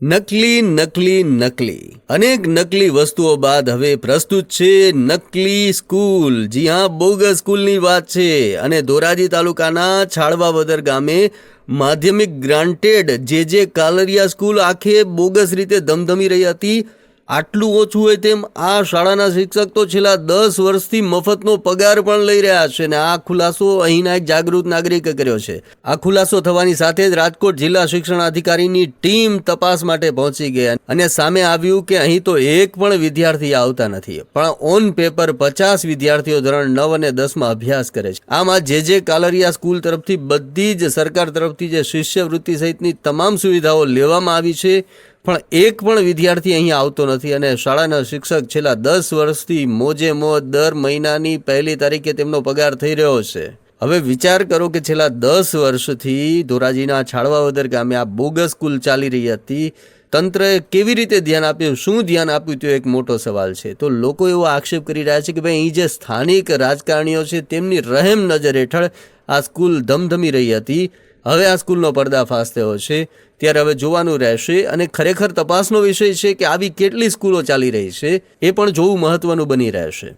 નકલી નકલી નકલી અનેક નકલી વસ્તુઓ બાદ હવે પ્રસ્તુત છે નકલી સ્કૂલ। જી હા, બોગસ સ્કૂલની વાત છે। અને ધોરાજી તાલુકાના છાળવાવદર ગામે માધ્યમિક ગ્રાન્ટેડ જે કાલરિયા સ્કૂલ આખે બોગસ રીતે ધમધમી રહી હતી। આટલું ઓછું હોય તેમ આ શાળાના શિક્ષક તો છેલ્લા 10 વર્ષથી મફતનો પગાર પણ લઈ રહ્યા છે। ને આ ખુલાસો અહીંના એક જાગૃત નાગરિકે કર્યો છે। આ ખુલાસો થવાની સાથે જ રાજકોટ જિલ્લા શિક્ષણ અધિકારીની ટીમ તપાસ માટે પહોંચી ગઈ અને સામે આવ્યું કે અહીં તો એક પણ વિદ્યાર્થી આવતા નથી, પણ ઓન પેપર 50 વિદ્યાર્થીઓ ધોરણ 9 અને 10માં અભ્યાસ કરે છે। આમ આ જે કાલરિયા સ્કૂલ તરફથી બધી જ સરકાર તરફથી જે શિષ્યવૃત્તિ સહિતની તમામ સુવિધાઓ લેવામાં આવી છે, પણ એક પણ વિદ્યાર્થી અહીં આવતો નથી અને શાળાના શિક્ષક છેલ્લા 10 વર્ષથી મોજે મોજ દર મહિનાની 1લી તારીખે તેમનો પગાર થઈ રહ્યો છે। હવે વિચાર કરો કે છેલ્લા 10 વર્ષથી ધોરાજીના છાળવાવદર ગામે આ બોગસ સ્કૂલ ચાલી રહી હતી। તંત્રએ કેવી રીતે ધ્યાન આપ્યું, શું ધ્યાન આપ્યું, તે એક મોટો સવાલ છે। તો લોકો એવો આક્ષેપ કરી રહ્યા છે કે ભાઈ અહીં જે સ્થાનિક રાજકારણીઓ છે તેમની રહેમ નજર હેઠળ આ સ્કૂલ ધમધમી રહી હતી। હવે આ સ્કૂલનો પર્દાફાશ થયો છે, ત્યારે હવે જોવાનું રહેશે અને ખરેખર તપાસનો વિષય છે કે આવી કેટલી સ્કૂલો ચાલી રહી છે એ પણ જોવું મહત્વનું બની રહેશે।